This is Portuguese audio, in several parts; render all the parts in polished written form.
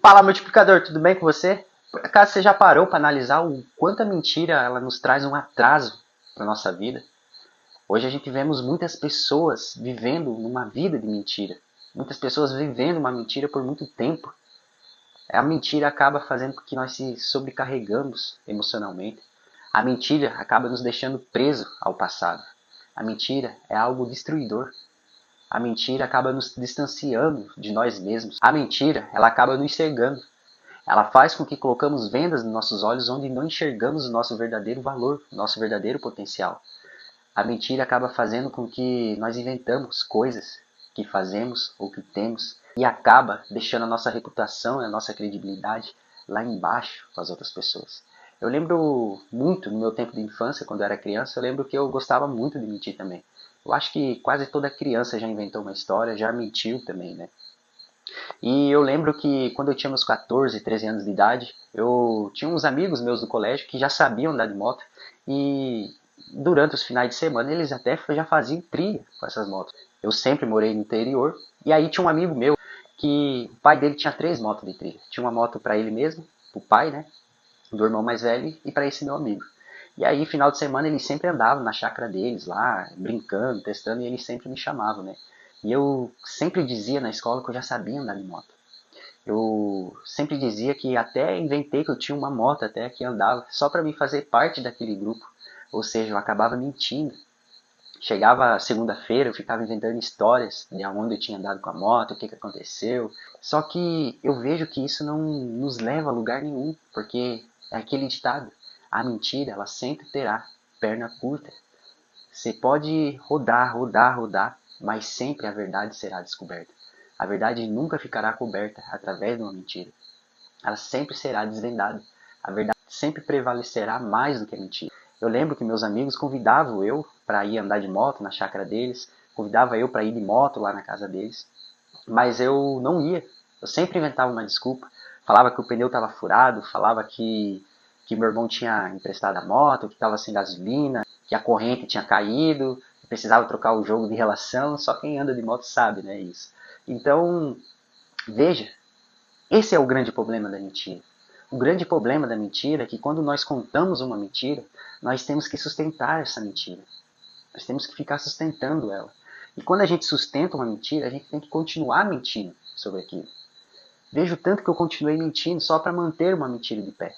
Fala, multiplicador, tudo bem com você? Por acaso você já parou para analisar o quanto a mentira ela nos traz um atraso para nossa vida? Hoje a gente vemos muitas pessoas vivendo numa vida de mentira. Muitas pessoas vivendo uma mentira por muito tempo. A mentira acaba fazendo com que nós se sobrecarregamos emocionalmente. A mentira acaba nos deixando preso ao passado. A mentira é algo destruidor. A mentira acaba nos distanciando de nós mesmos. A mentira, ela acaba nos cegando. Ela faz com que colocamos vendas nos nossos olhos onde não enxergamos o nosso verdadeiro valor, o nosso verdadeiro potencial. A mentira acaba fazendo com que nós inventamos coisas que fazemos ou que temos e acaba deixando a nossa reputação e a nossa credibilidade lá embaixo com as outras pessoas. Eu lembro muito no meu tempo de infância, quando eu era criança, eu lembro que eu gostava muito de mentir também. Eu acho que quase toda criança já inventou uma história, já mentiu também, né? E eu lembro que quando eu tinha meus 14, 13 anos de idade, eu tinha uns amigos meus do colégio que já sabiam andar de moto e durante os finais de semana eles até já faziam trilha com essas motos. Eu sempre morei no interior e aí tinha um amigo meu que o pai dele tinha 3 motos de trilha. Tinha uma moto para ele mesmo, o pai, né, do irmão mais velho e para esse meu amigo. E aí, final de semana, eles sempre andavam na chácara deles lá, brincando, testando, e eles sempre me chamavam, né? E eu sempre dizia na escola que eu já sabia andar de moto. Eu sempre dizia que até inventei que eu tinha uma moto até que andava, só para me fazer parte daquele grupo. Ou seja, eu acabava mentindo. Chegava segunda-feira, eu ficava inventando histórias de onde eu tinha andado com a moto, o que aconteceu. Só que eu vejo que isso não nos leva a lugar nenhum, porque é aquele ditado, a mentira ela sempre terá perna curta. Você pode rodar, rodar, rodar, mas sempre a verdade será descoberta. A verdade nunca ficará coberta através de uma mentira. Ela sempre será desvendada. A verdade sempre prevalecerá mais do que a mentira. Eu lembro que meus amigos convidavam eu para ir andar de moto na chácara deles, convidava eu para ir de moto lá na casa deles, mas eu não ia. Eu sempre inventava uma desculpa, falava que o pneu estava furado, falava que meu irmão tinha emprestado a moto, que estava sem gasolina, que a corrente tinha caído, que precisava trocar o jogo de relação. Só quem anda de moto sabe, né, isso. Então, veja, esse é o grande problema da mentira. O grande problema da mentira é que quando nós contamos uma mentira, nós temos que sustentar essa mentira. Nós temos que ficar sustentando ela. E quando a gente sustenta uma mentira, a gente tem que continuar mentindo sobre aquilo. Vejo tanto que eu continuei mentindo só para manter uma mentira de pé.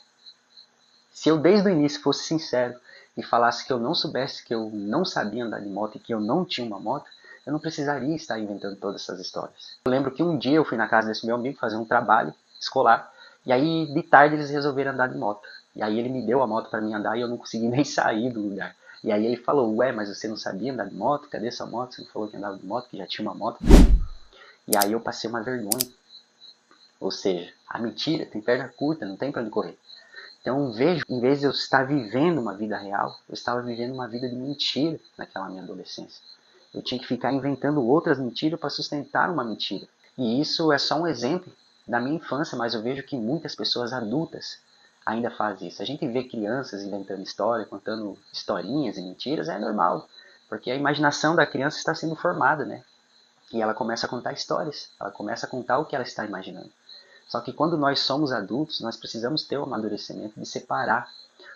Se eu desde o início fosse sincero e falasse que eu não soubesse que eu não sabia andar de moto e que eu não tinha uma moto, eu não precisaria estar inventando todas essas histórias. Eu lembro que um dia eu fui na casa desse meu amigo fazer um trabalho escolar e aí de tarde eles resolveram andar de moto. E aí ele me deu a moto para mim andar e eu não consegui nem sair do lugar. E aí ele falou, ué, mas você não sabia andar de moto? Cadê sua moto? Você não falou que andava de moto, que já tinha uma moto? E aí eu passei uma vergonha. Ou seja, a mentira tem perna curta, não tem para onde correr. Então vejo, em vez de eu estar vivendo uma vida real, eu estava vivendo uma vida de mentira naquela minha adolescência. Eu tinha que ficar inventando outras mentiras para sustentar uma mentira. E isso é só um exemplo da minha infância, mas eu vejo que muitas pessoas adultas ainda fazem isso. A gente vê crianças inventando história, contando historinhas e mentiras, é normal, porque a imaginação da criança está sendo formada, né? E ela começa a contar histórias, ela começa a contar o que ela está imaginando. Só que quando nós somos adultos, nós precisamos ter o amadurecimento de separar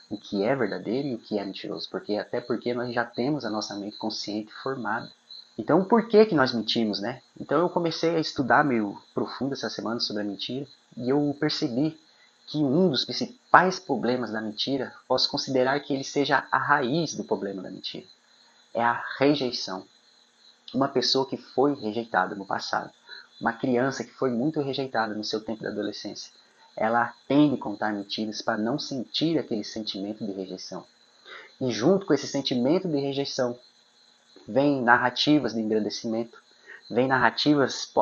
o que é verdadeiro e o que é mentiroso, até porque nós já temos a nossa mente consciente formada. Então, por que nós mentimos, né? Então, eu comecei a estudar meio profundo essa semana sobre a mentira e eu percebi que um dos principais problemas da mentira, posso considerar que ele seja a raiz do problema da mentira, é a rejeição. Uma pessoa que foi rejeitada no passado, uma criança que foi muito rejeitada no seu tempo de adolescência, ela tende a contar mentiras para não sentir aquele sentimento de rejeição. E junto com esse sentimento de rejeição, vem narrativas de engrandecimento, vem narrativas,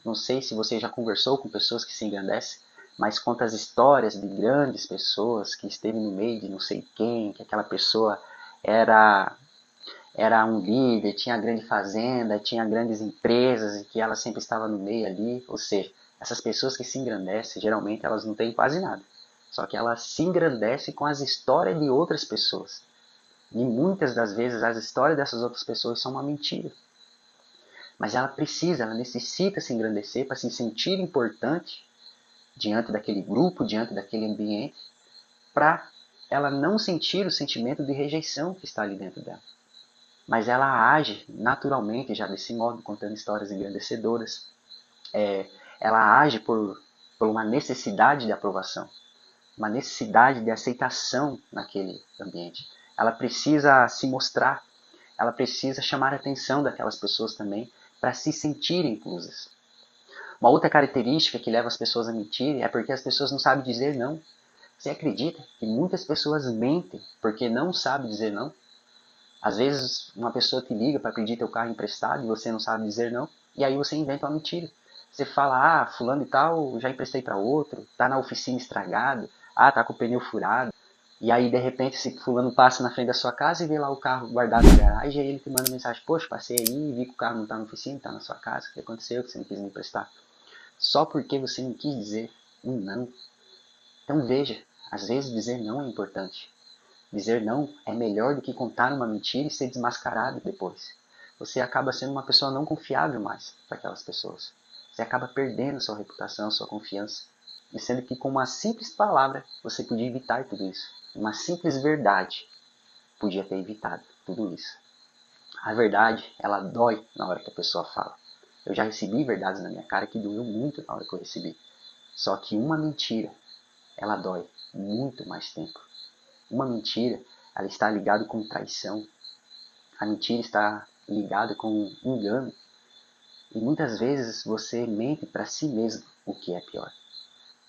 não sei se você já conversou com pessoas que se engrandecem, mas conta as histórias de grandes pessoas que esteve no meio de não sei quem, que aquela pessoa era um líder, tinha grande fazenda, tinha grandes empresas e que ela sempre estava no meio ali. Ou seja, essas pessoas que se engrandecem, geralmente elas não têm quase nada. Só que elas se engrandecem com as histórias de outras pessoas. E muitas das vezes as histórias dessas outras pessoas são uma mentira. Mas ela necessita se engrandecer para se sentir importante diante daquele grupo, diante daquele ambiente, para ela não sentir o sentimento de rejeição que está ali dentro dela. Mas ela age naturalmente, já desse modo, contando histórias engrandecedoras. Ela age por uma necessidade de aprovação, uma necessidade de aceitação naquele ambiente. Ela precisa se mostrar, ela precisa chamar a atenção daquelas pessoas também para se sentirem inclusas. Uma outra característica que leva as pessoas a mentir é porque as pessoas não sabem dizer não. Você acredita que muitas pessoas mentem porque não sabem dizer não? Às vezes uma pessoa te liga para pedir teu carro emprestado e você não sabe dizer não, e aí você inventa uma mentira. Você fala, fulano e tal, já emprestei para outro, tá na oficina estragado, tá com o pneu furado. E aí de repente esse fulano passa na frente da sua casa e vê lá o carro guardado na garagem, e aí ele te manda mensagem, poxa, passei aí e vi que o carro não tá na oficina, tá na sua casa, o que aconteceu, que você não quis me emprestar? Só porque você não quis dizer um não. Então veja, às vezes dizer não é importante. Dizer não é melhor do que contar uma mentira e ser desmascarado depois. Você acaba sendo uma pessoa não confiável mais para aquelas pessoas. Você acaba perdendo sua reputação, sua confiança. E sendo que com uma simples palavra você podia evitar tudo isso. Uma simples verdade podia ter evitado tudo isso. A verdade, ela dói na hora que a pessoa fala. Eu já recebi verdades na minha cara que doeu muito na hora que eu recebi. Só que uma mentira, ela dói muito mais tempo. Uma mentira, ela está ligada com traição. A mentira está ligada com engano. E muitas vezes você mente para si mesmo, o que é pior.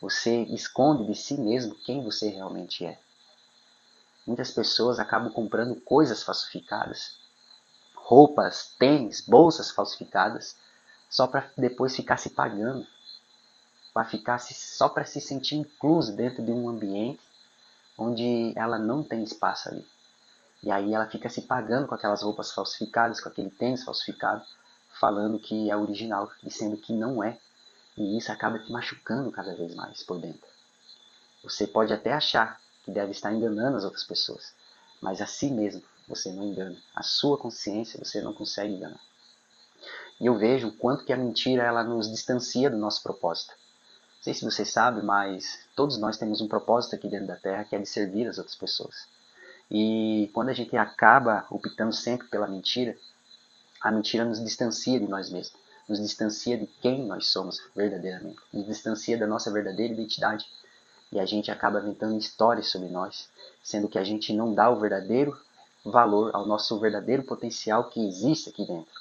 Você esconde de si mesmo quem você realmente é. Muitas pessoas acabam comprando coisas falsificadas, roupas, tênis, bolsas falsificadas, só para depois ficar se pagando, só para se sentir incluso dentro de um ambiente onde ela não tem espaço ali. E aí ela fica se pagando com aquelas roupas falsificadas, com aquele tênis falsificado, falando que é original, e sendo que não é. E isso acaba te machucando cada vez mais por dentro. Você pode até achar que deve estar enganando as outras pessoas, mas a si mesmo você não engana. A sua consciência você não consegue enganar. E eu vejo o quanto que a mentira ela nos distancia do nosso propósito. Não sei se você sabe, mas todos nós temos um propósito aqui dentro da Terra que é de servir as outras pessoas. E quando a gente acaba optando sempre pela mentira, a mentira nos distancia de nós mesmos, nos distancia de quem nós somos verdadeiramente, nos distancia da nossa verdadeira identidade. E a gente acaba inventando histórias sobre nós, sendo que a gente não dá o verdadeiro valor ao nosso verdadeiro potencial que existe aqui dentro.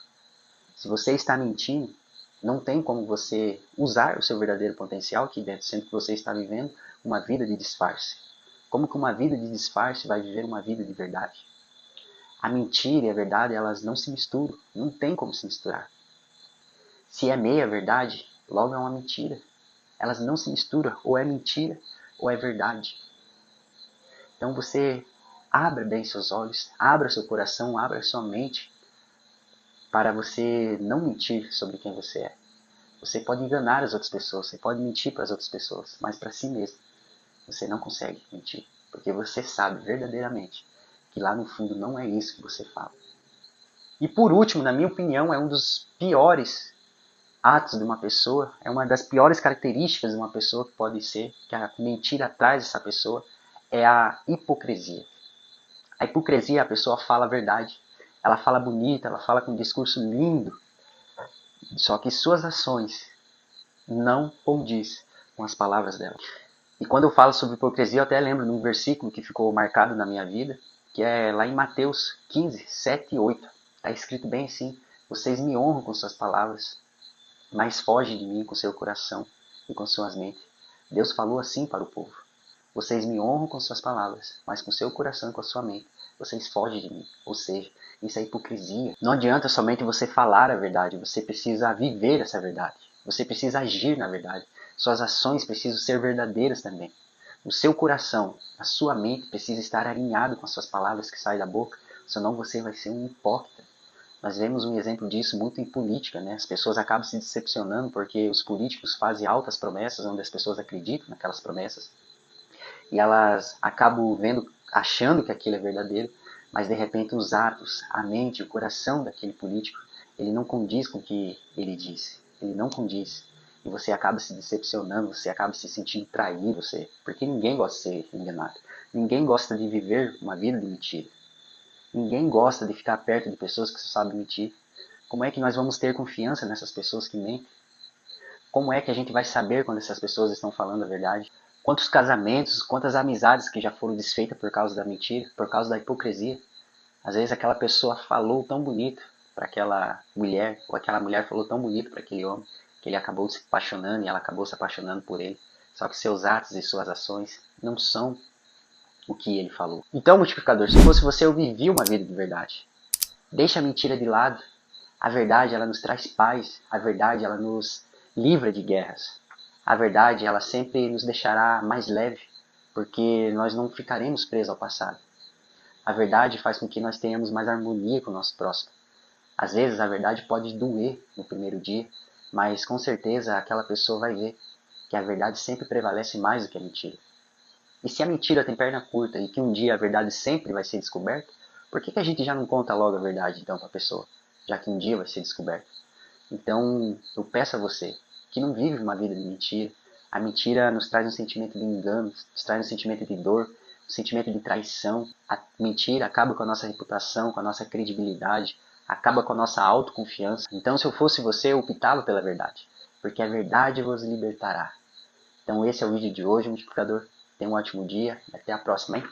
Se você está mentindo, não tem como você usar o seu verdadeiro potencial aqui dentro, sendo que você está vivendo uma vida de disfarce. Como que uma vida de disfarce vai viver uma vida de verdade? A mentira e a verdade, elas não se misturam. Não tem como se misturar. Se é meia verdade, logo é uma mentira. Elas não se misturam. Ou é mentira, ou é verdade. Então você abra bem seus olhos, abra seu coração, abra sua mente para você não mentir sobre quem você é. Você pode enganar as outras pessoas, você pode mentir para as outras pessoas, mas para si mesmo você não consegue mentir. Porque você sabe verdadeiramente que lá no fundo não é isso que você fala. E por último, na minha opinião, é um dos piores atos de uma pessoa, é uma das piores características de uma pessoa que pode ser, que a mentira traz essa pessoa, é a hipocrisia. A hipocrisia, a pessoa fala a verdade, ela fala bonito, ela fala com um discurso lindo, só que suas ações não condiz com as palavras dela. E quando eu falo sobre hipocrisia, eu até lembro de um versículo que ficou marcado na minha vida, que é lá em Mateus 15, 7 e 8. Está escrito bem assim: vocês me honram com suas palavras, mas fogem de mim com seu coração e com suas mentes. Deus falou assim para o povo: vocês me honram com suas palavras, mas com seu coração e com a sua mente, vocês fogem de mim. Ou seja, isso é hipocrisia. Não adianta somente você falar a verdade, você precisa viver essa verdade. Você precisa agir na verdade. Suas ações precisam ser verdadeiras também. O seu coração, a sua mente precisa estar alinhado com as suas palavras que saem da boca, senão você vai ser um hipócrita. Nós vemos um exemplo disso muito em política, né? As pessoas acabam se decepcionando porque os políticos fazem altas promessas onde as pessoas acreditam naquelas promessas e elas acabam achando que aquilo é verdadeiro, mas de repente os atos, a mente, o coração daquele político, ele não condiz com o que ele disse, ele não condiz. e você acaba se decepcionando, você acaba se sentindo traído, porque ninguém gosta de ser enganado. Ninguém gosta de viver uma vida de mentira. Ninguém gosta de ficar perto de pessoas que só sabem mentir. Como é que nós vamos ter confiança nessas pessoas que mentem? Como é que a gente vai saber quando essas pessoas estão falando a verdade? Quantos casamentos, quantas amizades que já foram desfeitas por causa da mentira, por causa da hipocrisia? Às vezes aquela pessoa falou tão bonito para aquela mulher, ou aquela mulher falou tão bonito para aquele homem, que ele acabou se apaixonando e ela acabou se apaixonando por ele. Só que seus atos e suas ações não são o que ele falou. Então, multiplicador, se fosse você, eu vivia uma vida de verdade. Deixa a mentira de lado. A verdade, ela nos traz paz. A verdade, ela nos livra de guerras. A verdade, ela sempre nos deixará mais leve, porque nós não ficaremos presos ao passado. A verdade faz com que nós tenhamos mais harmonia com o nosso próximo. Às vezes a verdade pode doer no primeiro dia, mas com certeza aquela pessoa vai ver que a verdade sempre prevalece mais do que a mentira. E se a mentira tem perna curta e que um dia a verdade sempre vai ser descoberta, por que a gente já não conta logo a verdade então para a pessoa, já que um dia vai ser descoberta? Então eu peço a você que não vive uma vida de mentira. A mentira nos traz um sentimento de engano, nos traz um sentimento de dor, um sentimento de traição. A mentira acaba com a nossa reputação, com a nossa credibilidade, acaba com a nossa autoconfiança. Então, se eu fosse você, eu optava pela verdade, porque a verdade vos libertará. Então, esse é o vídeo de hoje, multiplicador. Tenha um ótimo dia e até a próxima, hein?